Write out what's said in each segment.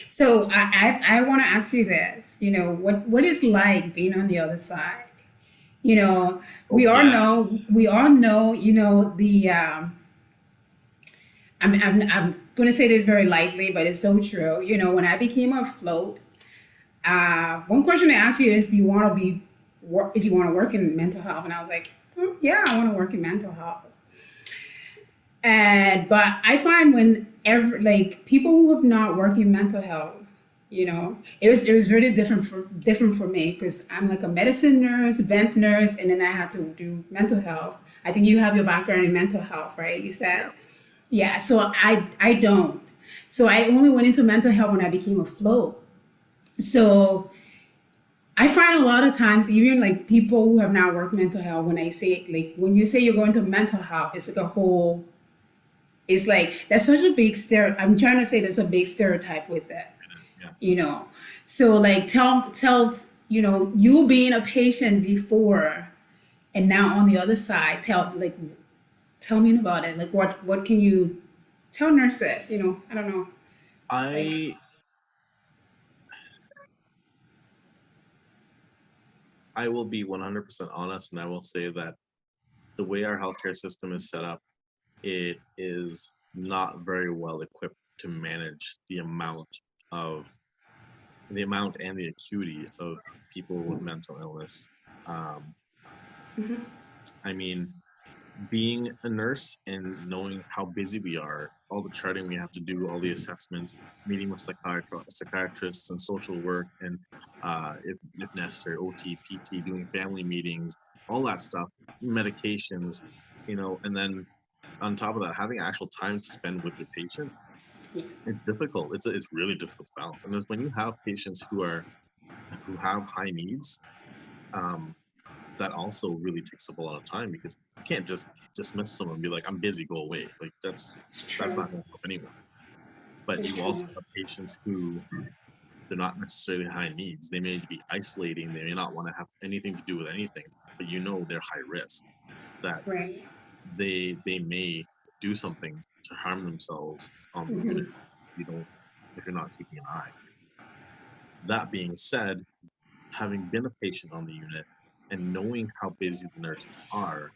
So I want to ask you this. What is like being on the other side? You know, Oh yeah. we all know. The I'm going to say this very lightly, but it's so true. When I became afloat, one question I asked you is if you want to if you want to work in mental health, and I was like, yeah, I want to work in mental health. And but I find like people who have not worked in mental health, it was really different for me because I'm like a medicine nurse, vent nurse, and then I had to do mental health. I think you have your background in mental health, right? You Yeah. said, yeah. So I don't. So I only went into mental health when I became afloat. So I find a lot of times, even like people who have not worked mental health, when you say you're going to mental health, it's like a whole. It's like that's such a big I'm trying to say there's a big stereotype with that, Yeah. you know. So like tell you being a patient before and now on the other side, tell me about it. Like what can you tell nurses? I don't know. Like I I will be 100% honest, and I will say that the way our healthcare system is set up, it is not very well equipped to manage of the amount and the acuity of people with mental illness. Um, I mean, being a nurse and knowing how busy we are, all the charting we have to do, all the assessments, meeting with psychiatrists and social work, and if necessary, OT, PT, doing family meetings, all that stuff, medications, and then on top of that, having actual time to spend with your patient, it's difficult. It's really difficult to balance. And it's when you have patients who have high needs, um, that also really takes up a lot of time because you can't just dismiss someone and be like, "I'm busy, go away." Like that's true. not going to help anyone. But It's you also true. have patients who they're not necessarily high needs. They may be isolating. They may not want to have anything to do with anything, but they're high risk that Right. they may do something to harm themselves on the unit. You don't if you're not keeping an eye. That being said, having been a patient on the unit and knowing how busy the nurses are,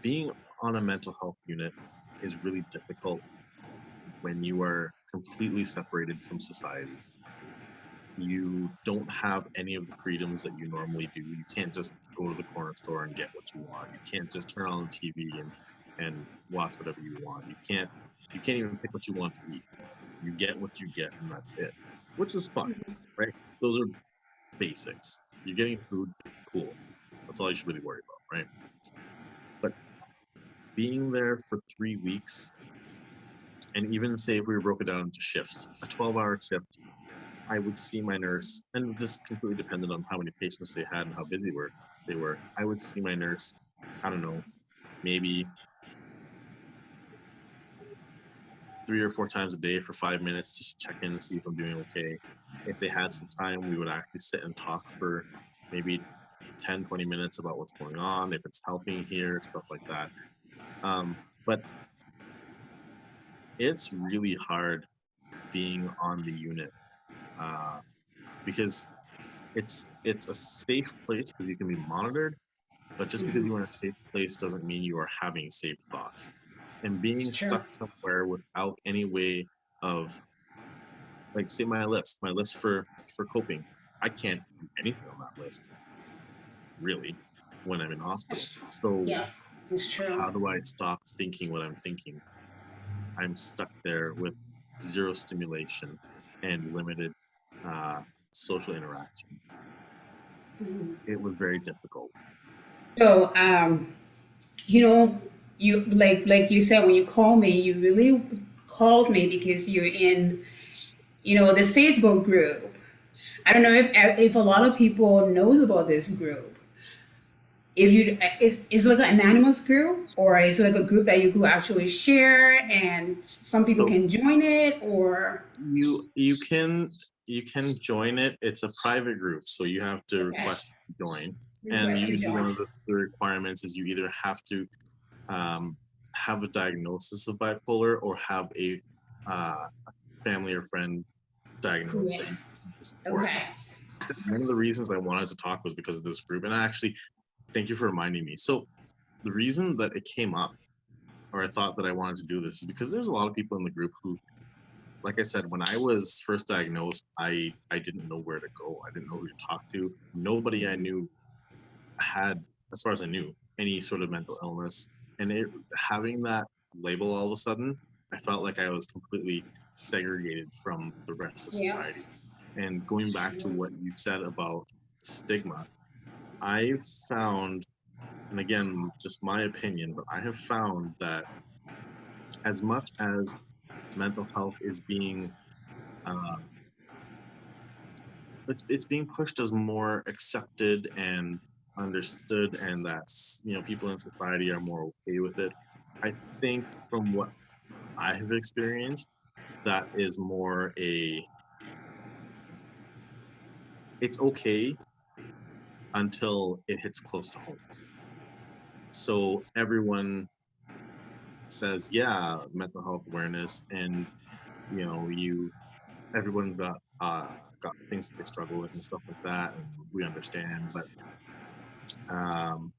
being on a mental health unit is really difficult when you are completely separated from society. You don't have any of the freedoms that you normally do. You can't just go to the corner store and get what you want. You can't just turn on the TV and watch whatever you want. You can't even pick what you want to eat. You get what you get and that's it. Which is fine, right? Those are basics. You're getting food, cool. That's all you should really worry about, right? But being there for 3 weeks, and even say if we broke it down into shifts, a 12-hour shift, I would see my nurse, and this completely depended on how many patients they had and how busy they were. I would see my nurse, I don't know, maybe 3 or 4 times a day for 5 minutes, just check in and see if I'm doing okay. If they had some time, we would actually sit and talk for maybe 10, 20 minutes about what's going on, if it's helping here, stuff like that. But it's really hard being on the unit, uh, because it's a safe place because you can be monitored, but just because you're in a safe place doesn't mean you are having safe thoughts. And being It's true. stuck somewhere without any way of, like, say my list for coping, I can't do anything on that list really when I'm in hospital. So Yeah, it's true. how do I stop thinking what I'm thinking? I'm stuck there with zero stimulation and limited uh, social interaction. It was very difficult. So you know, you like you said when you call me, you really called me because you're in, this Facebook group. I don't know if a lot of people knows about this group. If you is like an anonymous group or is it like a group that you could actually share and some people So can join it or you can join it. It's a private group, so you have to okay, request to join. And request to usually one join. of the requirements is you either have to um, have a diagnosis of bipolar or have a family or friend diagnosed that you Yes. need support. Okay. One of the reasons I wanted to talk was because of this group, and I actually thank you for reminding me. So the reason that it came up, or I thought that I wanted to do this, is because there's a lot of people in the group who, like I said, when I was first diagnosed, I didn't know where to go. I didn't know who to talk to. Nobody I knew had, as far as I knew, any sort of mental illness. And having that label all of a sudden, I felt like I was completely segregated from the rest of Yeah. society. And going back to True. what you said about stigma, I've found, and again, just my opinion, but I have found that as much as mental health is being uh, it's being pushed as more accepted and understood, and that's, people in society are more okay with it. I think from what I have experienced, that is more it's okay until it hits close to home. So everyone says, yeah, mental health awareness, and you everyone got things that they struggle with and stuff like that, and we understand. But um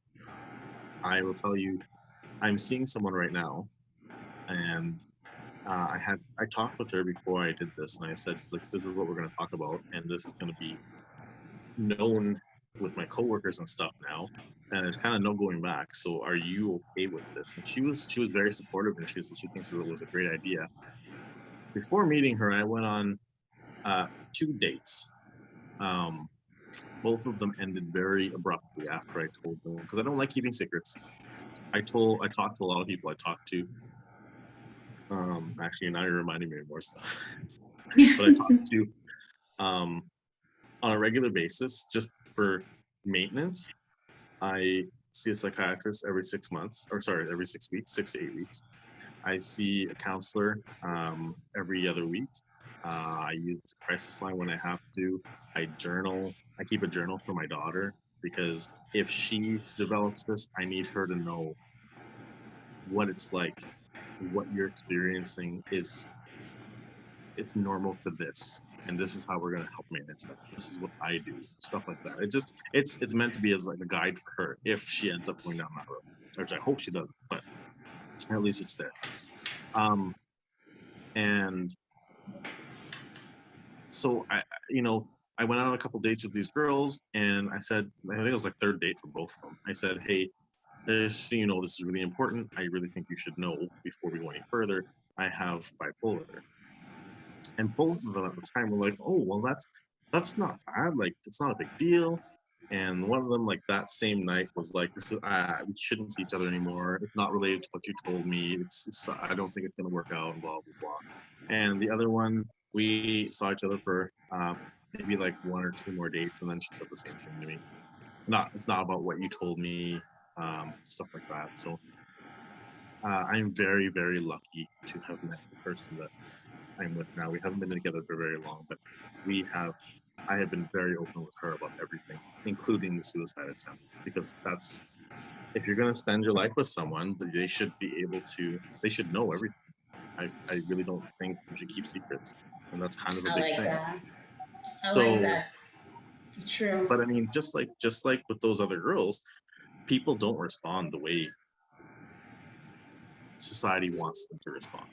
I will tell you, I'm seeing someone right now, and I talked with her before I did this, and I said, like, this is what we're going to talk about, and this is going to be known with my coworkers and stuff now, and there's kind of no going back. So, are you okay with this? And she was very supportive, and she thinks that it was a great idea. Before meeting her, I went on two dates. Um, Both of them ended very abruptly after I told them, because I don't like keeping secrets. I talked to a lot of people I talked to. Actually, now you're reminding me of more stuff. But I talked to um, on a regular basis, just for maintenance. I see a psychiatrist every 6 months, or sorry, every 6 weeks, 6 to 8 weeks. I see a counselor every other week. I use the crisis line when I have to. I journal. I keep a journal for my daughter, because if she develops this, I need her to know what it's like. What you're experiencing is, it's normal for this, and this is how we're going to help manage that. This is what I do, stuff like that. It's meant to be as like a guide for her if she ends up going down that road, which I hope she doesn't, but at least it's there. um and so I went on a couple dates with these girls, and I said, I think it was like third date for both of them. I said, hey, just so you know, this is really important. I really think you should know before we go any further. I have bipolar. And both of them at the time were like, oh, well, that's not bad, like, it's not a big deal. And one of them, like, that same night was like, this is we shouldn't see each other anymore, it's not related to what you told me, it's I don't think it's going to work out, and blah blah blah. And the other one, we saw each other for maybe like one or two more dates, and then she said the same thing to me. It's not about what you told me, stuff like that. So I'm very, very lucky to have met the person that I'm with now. We haven't been together for very long, but we have. I have been very open with her about everything, including the suicide attempt, because that's, if you're going to spend your life with someone, they should be able to. They should know everything. I really don't think you should keep secrets, and that's kind of a I big like thing. that. I like So, that. True. but I mean, just like with those other girls, people don't respond the way society wants them to respond.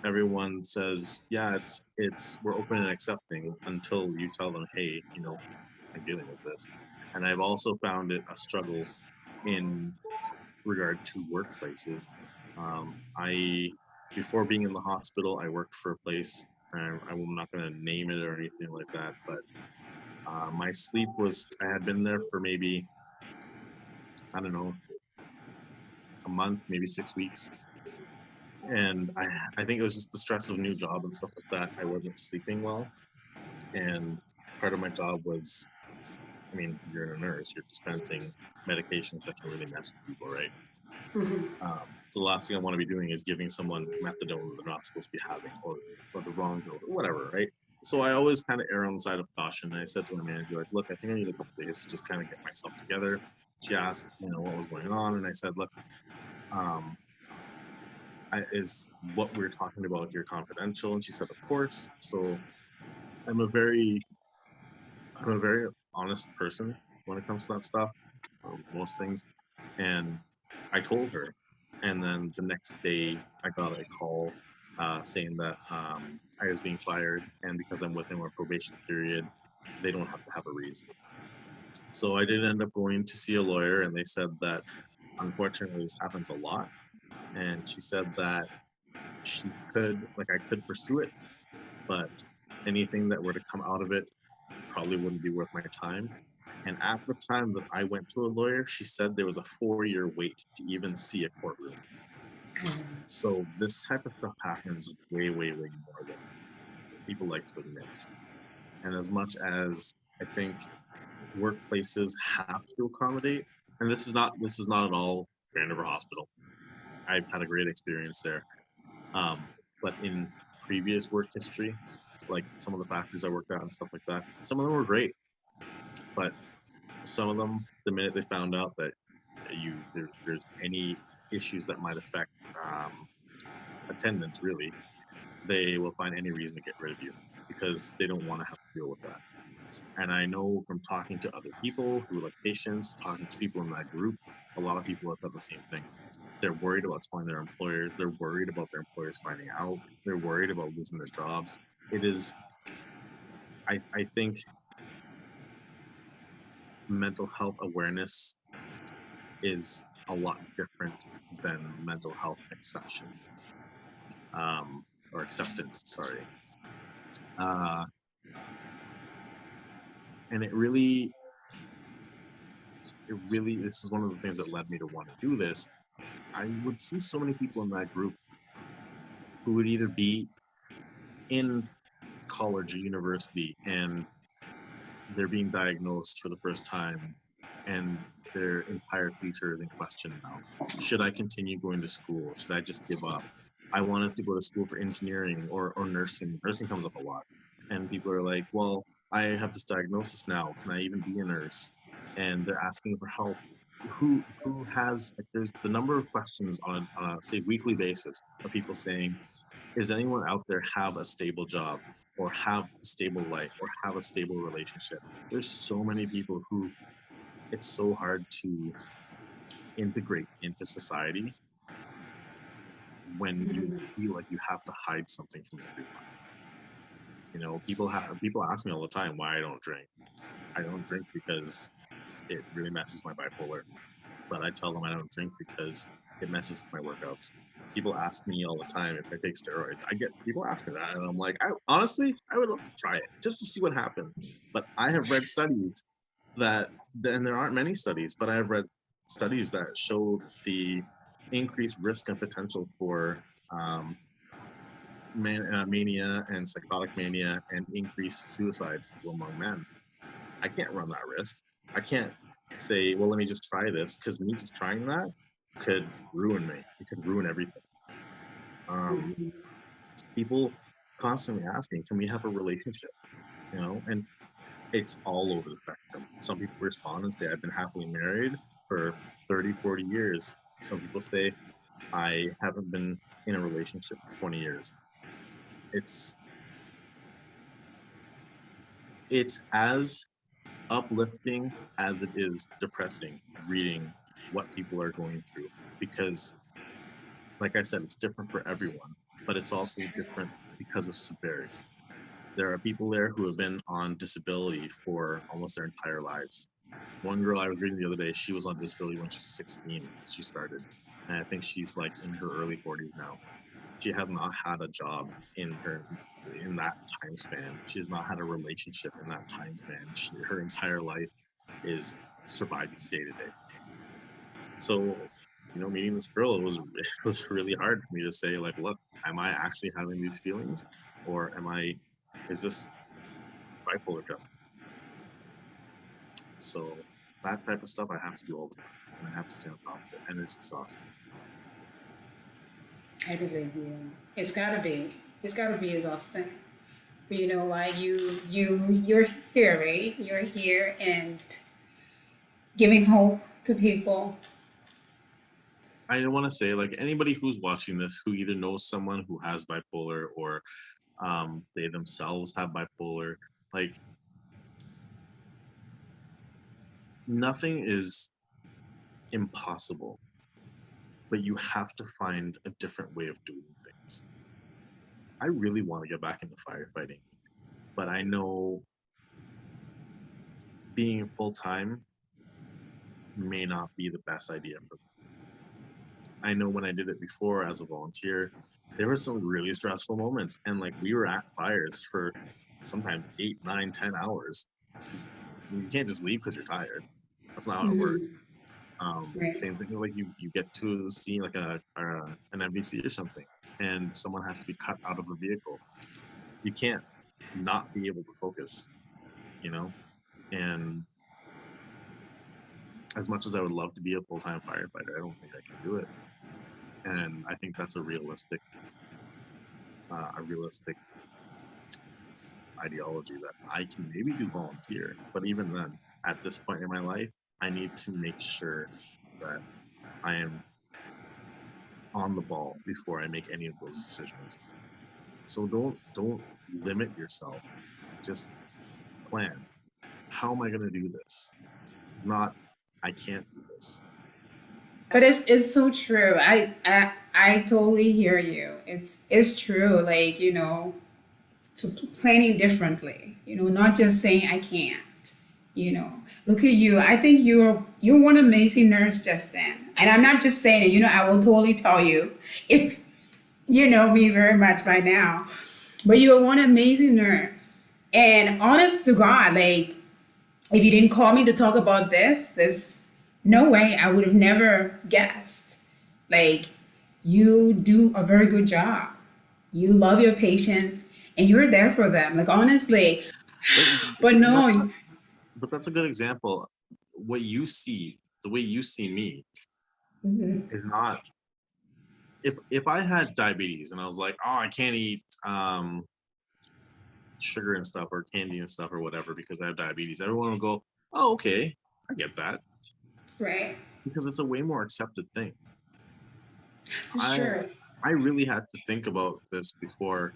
Everyone says, yeah, it's we're open and accepting, until you tell them, hey, I'm dealing with this. And I've also found it a struggle in regard to workplaces. I Before being in the hospital, I worked for a place, and I'm not going to name it or anything like that, but my sleep was, I had been there for maybe, I don't know, a month, maybe 6 weeks, and I think it was just the stress of a new job and stuff like that. I wasn't sleeping well, and part of my job was, I mean, you're a nurse, you're dispensing medications that can really mess with people, right? So the last thing I want to be doing is giving someone methadone that they're not supposed to be having, or the wrong dose, or whatever, right? So I always kind of err on the side of caution. And I said to my manager, like, look, I think I need a couple days to just kind of get myself together. She asked, what was going on, and I said, look, um, is what we're talking about here confidential? And she said, of course. So I'm a very I'm a very honest person when it comes to that stuff, most things. And I told her, and then the next day I got a call saying that I was being fired, and because I'm within my probation period, they don't have to have a reason. So I did end up going to see a lawyer, and they said that unfortunately this happens a lot. And she said that she could, like, I could pursue it, but anything that were to come out of it probably wouldn't be worth my time. And at the time that I went to a lawyer, she said there was a 4-year wait to even see a courtroom. So this type of stuff happens way, way, way more than people like to admit. And as much as I think workplaces have to accommodate, and this is not at all Grand River Hospital. I've had a great experience there. But in previous work history, like some of the factories I worked at and stuff like that, some of them were great, but some of them, the minute they found out that there's any issues that might affect attendance, really, they will find any reason to get rid of you because they don't want to have to deal with that. And I know from talking to other people who are like patients, talking to people in that group, a lot of people have done the same thing. They're worried about telling their employers. They're worried about their employers finding out. They're worried about losing their jobs. It is, I think, mental health awareness is a lot different than mental health exception or acceptance. Sorry, and it really, this is one of the things that led me to want to do this. I would see so many people in that group who would either be in college or university and they're being diagnosed for the first time and their entire future is in question now. Should I continue going to school? Should I just give up? I wanted to go to school for engineering or nursing. Nursing comes up a lot. And people are like, well, I have this diagnosis now. Can I even be a nurse? And they're asking for help. Who has, like, there's the number of questions on a, say, weekly basis of people saying, is anyone out there have a stable job or have a stable life or have a stable relationship? There's so many people who it's so hard to integrate into society when you feel like you have to hide something from everyone. You know, people ask me all the time why I don't drink. I don't drink because it really messes my bipolar. But I tell them I don't drink because it messes with my workouts. People ask me all the time if I take steroids. I get people ask me that, and I'm like, honestly, I would love to try it just to see what happens. But I have read studies that, and there aren't many studies, but I have read studies that show the increased risk and potential for mania and psychotic mania and increased suicide among men. I can't run that risk. I can't say, well, let me just try this, because me just trying that could ruin me. It could ruin everything. People constantly asking, can we have a relationship? You know, and it's all over the spectrum. Some people respond and say, I've been happily married for 30, 40 years. Some people say, I haven't been in a relationship for 20 years. It's as uplifting as it is depressing reading what people are going through, because, like I said, it's different for everyone, but it's also different because of severity. There are people there who have been on disability for almost their entire lives. One girl I was reading the other day, she was on disability when she was 16. She started, and I think she's like in her early 40s now. She has not had a job in that time span. She has not had a relationship in that time span. Her entire life is surviving day to day. So, you know, meeting this girl, it was really hard for me to say, like, look, am I actually having these feelings, or is this bipolar just? So that type of stuff I have to do all the time, and I have to stay on top of it, and it's exhausting. I believe you. It's gotta be. It's gotta be exhausting. But you know why? You're here, right? You're here and giving hope to people. I don't want to say like anybody who's watching this who either knows someone who has bipolar or they themselves have bipolar, like nothing is impossible, but you have to find a different way of doing things. I really want to get back into firefighting, but I know being full time may not be the best idea for me. I know when I did it before as a volunteer, there were some really stressful moments, and like we were at fires for sometimes 8, 9, 10 hours because you can't just leave because you're tired. That's not how it works. Hmm. Right. Same thing like you get to see like an MVC or something, and someone has to be cut out of a vehicle. You can't not be able to focus, you know. And as much as I would love to be a full time firefighter, I don't think I can do it. And I think that's a realistic ideology that I can maybe do volunteer. But even then, at this point in my life, I need to make sure that I am on the ball before I make any of those decisions. So don't limit yourself. Just plan. How am I going to do this? Not I can't do this. But it's so true. I totally hear you. It's true. Like, to planning differently. Not just saying I can't. You know, Look at you. I think you're one amazing nurse, Justin. And I'm not just saying it. I will totally tell you if you know me very much by now. But you're one amazing nurse. And honest to God, like if you didn't call me to talk about there's no way I would have never guessed. Like, you do a very good job. You love your patients and you're there for them. Like, honestly. But But that's no. but that's a good example. What you see, the way you see me, Mhm. is not. If I had diabetes and I was like, oh, I can't eat sugar and stuff or candy and stuff or whatever because I have diabetes, everyone will go, oh, okay, I get that Right. because it's a way more accepted thing. It's I true. I really had to think about this before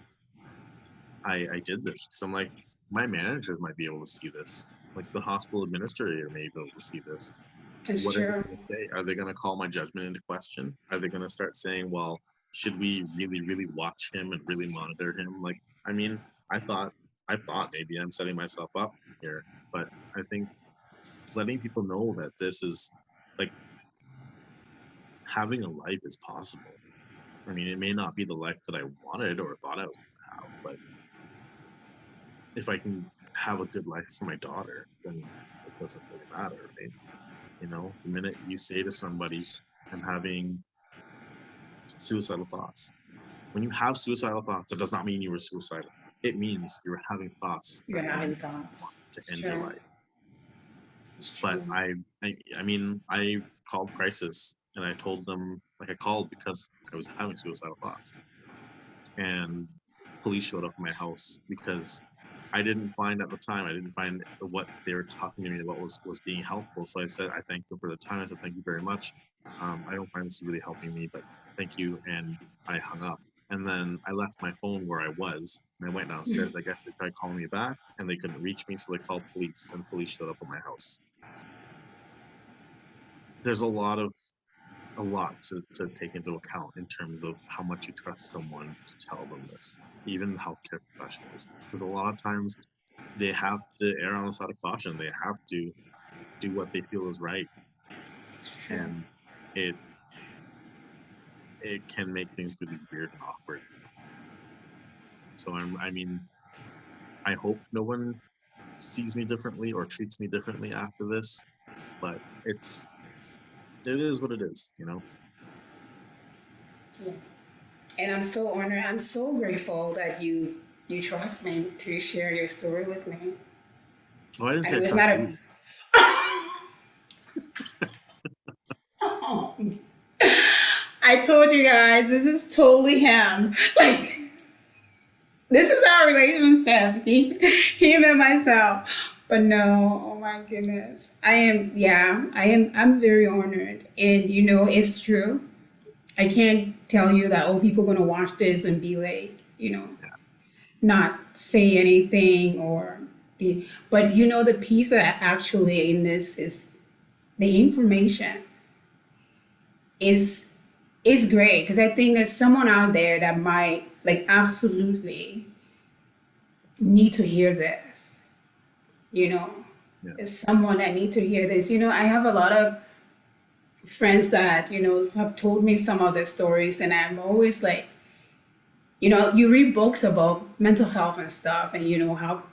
I did this because I'm like, my managers might be able to see this. Like the hospital administrator may be able to see this. It's What are they true. going to say? Are they going to call my judgment into question? Are they going to start saying, well, should we really, really watch him and really monitor him? Like, I mean, I thought, I thought maybe I'm setting myself up here, but I think letting people know that this is like having a life is possible. I mean, it may not be the life that I wanted or thought I would have, but if I can have a good life for my daughter, then it doesn't really matter, right? The minute you say to somebody, I'm having suicidal thoughts. When you have suicidal thoughts, it does not mean you were suicidal. It means you're having thoughts You're that you having want thoughts. to It's end your true. life. It's But true. I mean, I've called crisis and I told them, like, I called because I was having suicidal thoughts, and police showed up at my house because I didn't find at the time, I didn't find what they were talking to me about was being helpful. So I said, I thank you for the time. I said, thank you very much. I don't find this really helping me, but thank you. And I hung up. And then I left my phone where I was and I went downstairs. I guess they tried calling me back and they couldn't reach me. So they called police and police showed up at my house. There's a lot to take into account in terms of how much you trust someone to tell them this, even healthcare professionals. Because a lot of times they have to err on the side of caution. They have to do what they feel is right, True. and it it can make things really weird and awkward. So I mean, I hope no one sees me differently or treats me differently after this, but it is what it is. Yeah. And I'm so honored. I'm so grateful that you trust me to share your story with me. Oh, I didn't And say it I was trust not a. you. Oh, I told you guys, this is totally him. Like, this is our relationship. Him and myself. But no, oh my goodness. I am, yeah, I'm very honored. And it's true. I can't tell you that, oh, people are going to watch this and be like, not say anything or be, but the piece that actually in this is the information is is great because I think there's someone out there that might like absolutely need to hear this. You know, Yeah. there's someone that need to hear this. I have a lot of friends that have told me some of their stories, and I'm always like, you read books about mental health and stuff, and how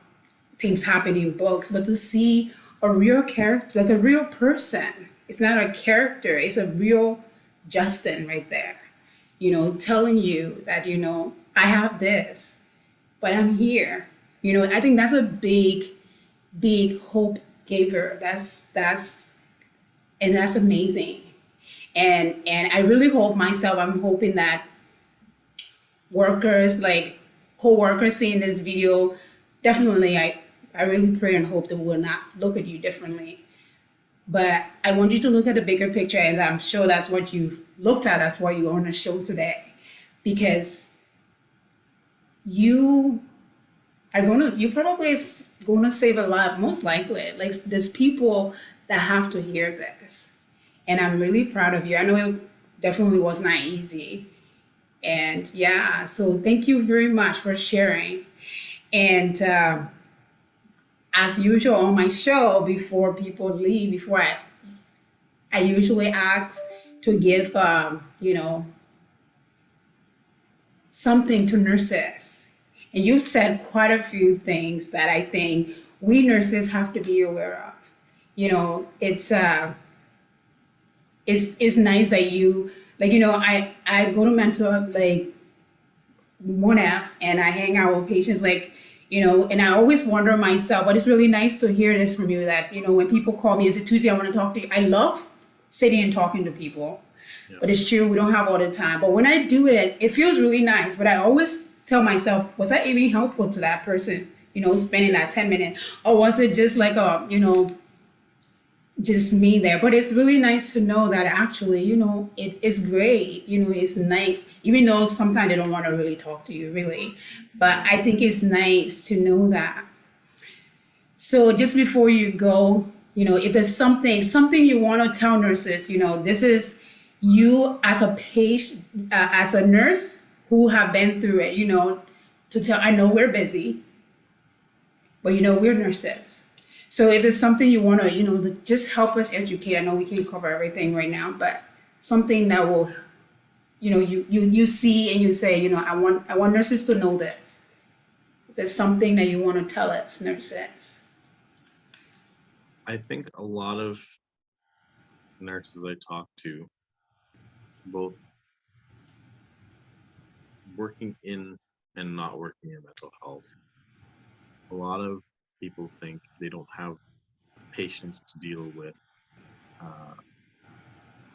things happen in books, but to see a real character, like a real person, it's not a character, it's a real Justin right there, telling you that, I have this, but I'm here. I think that's a big, big hope giver. And that's amazing. And I really hope myself, I'm hoping that workers, like co-workers seeing this video, definitely I really pray and hope that will not look at you differently. But I want you to look at the bigger picture, and I'm sure that's what you've looked at. That's why you're on the show today, because you you probably gonna save a life, most likely. Like there's people that have to hear this, and I'm really proud of you. I know it definitely was not easy, and yeah, so thank you very much for sharing. And as usual on my show, before people leave, before I usually ask to give something to nurses. And you've said quite a few things that I think we nurses have to be aware of. It's nice that you like, I go to mentor like 1F and I hang out with patients like, and I always wonder myself, but it's really nice to hear this from you that, when people call me and say, Tuesday, I want to talk to you. I love sitting and talking to people, Yeah. but it's true, we don't have all the time. But when I do it, it feels really nice. But I always tell myself, was I even helpful to that person, spending that 10 minutes? Or was it just like just me there? But it's really nice to know that actually, it is great, it's nice, even though sometimes they don't want to really talk to you, really. But I think it's nice to know that. So just before you go, if there's something you want to tell nurses, this is you as a patient, as a nurse who have been through it, to tell, I know we're busy, but we're nurses. So if there's something you want to, to just help us educate, I know we can't cover everything right now, but something that will, you see and you say, I want nurses to know this. If there's something that you want to tell us, nurses. I think a lot of nurses I talk to, both working in and not working in mental health, a lot of people think they don't have patience to deal with uh,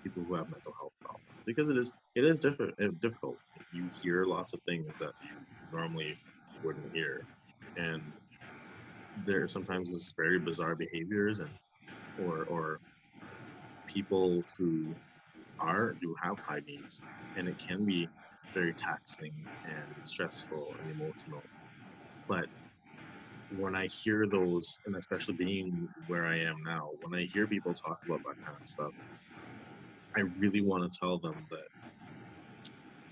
people who have mental health problems because it is difficult. You hear lots of things that you normally wouldn't hear, and there sometimes is very bizarre behaviors and or people who do have high needs, and it can be very taxing and stressful and emotional. But when I hear those, and especially being where I am now, when I hear people talk about that kind of stuff, I really want to tell them that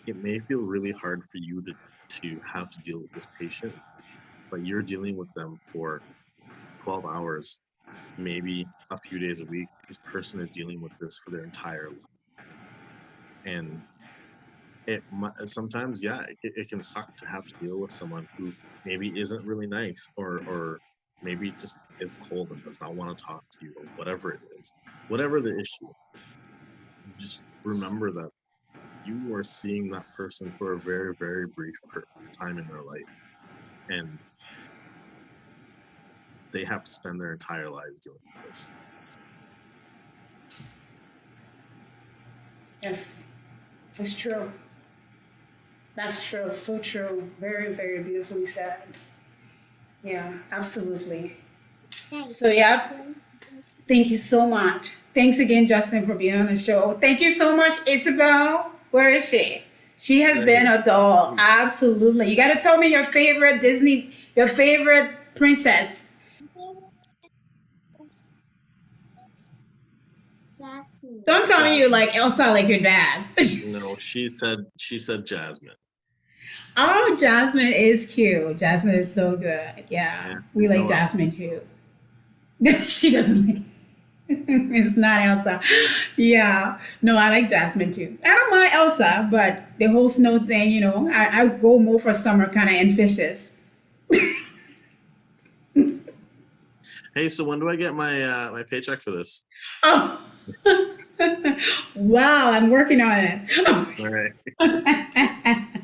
it may feel really hard for you to have to deal with this patient, but you're dealing with them for 12 hours, maybe a few days a week. This person is dealing with this for their entire life. And sometimes, yeah, it can suck to have to deal with someone who maybe isn't really nice or maybe just is cold and does not want to talk to you or whatever it is, whatever the issue. Just remember that you are seeing that person for a very, very brief time in their life, and they have to spend their entire lives dealing with this. Yes, that's true. That's true. So true. Very, very beautifully said. Yeah, absolutely. So, yeah, thank you so much. Thanks again, Justin, for being on the show. Thank you so much, Isabel. Where is she? She has Right been here. a doll. Absolutely. You got to tell me your favorite Disney, your favorite princess. Don't tell me you Jasmine. like Elsa like your dad. No, she said Jasmine. Oh, Jasmine is cute. Jasmine is so good. Yeah, Yeah, we she's like no Elsa. Jasmine too. She doesn't like. It's not Elsa. Yeah, no, I like Jasmine too. I don't mind Elsa, but the whole snow thing, I go more for summer kind of and fishes. Hey, so when do I get my paycheck for this? Oh, wow, I'm working on All right. it.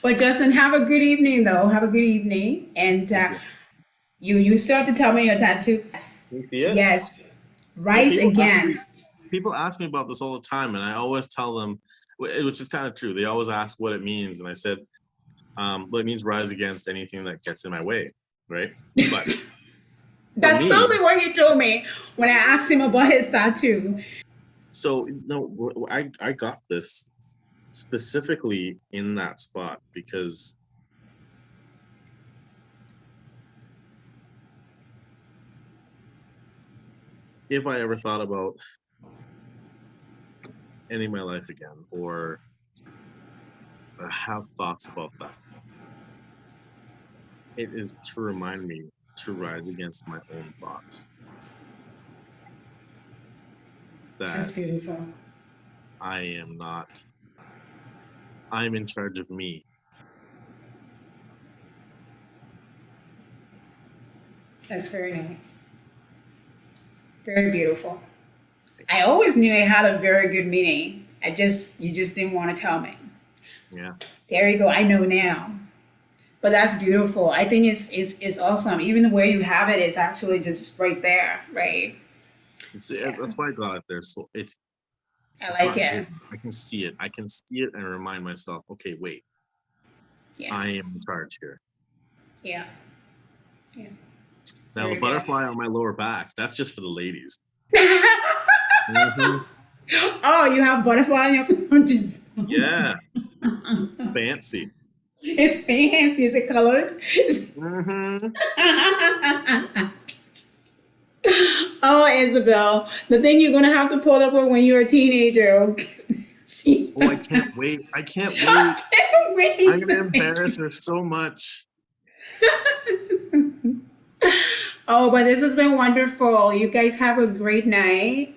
But Justin, have a good evening, though. Have a good evening, and Thank you. you still have to tell me your tattoo. You see it? Yes, So rise against. people ask me about this all the time, and I always tell them, which is kind of true. They always ask what it means, and I said, well, it means rise against anything that gets in my way, right? But for That's me, totally what he told me when I asked him about his tattoo. so no, I got this specifically in that spot because if I ever thought about ending my life again or have thoughts about that, it is to remind me to rise against my own thoughts. That's That beautiful. I am not, I'm in charge of me. That's very nice. Very beautiful. I Thanks. always knew it had a very good meaning. You just didn't want to tell me. Yeah. There you go. I know now. But that's beautiful. I think it's awesome. Even the way you have it is actually just right there, right? That's Yes, why I got it there. So I it's like not it. hidden. I can see it. I can see it and remind myself, okay, wait, I Yes, am in charge here. yeah, yeah. Now the Very good. butterfly on my lower back, that's just for the ladies. Hmm. Oh, you have butterfly in your punches. Yeah, it's fancy. It's fancy. Is it colored? Hmm. Oh, Isabel, the thing you're gonna have to pull up with when you're a teenager. Okay. See, Oh, I can't wait. I can't I wait. can't I'm wait. gonna embarrass her so much. Oh, but this has been wonderful. You guys have a great night.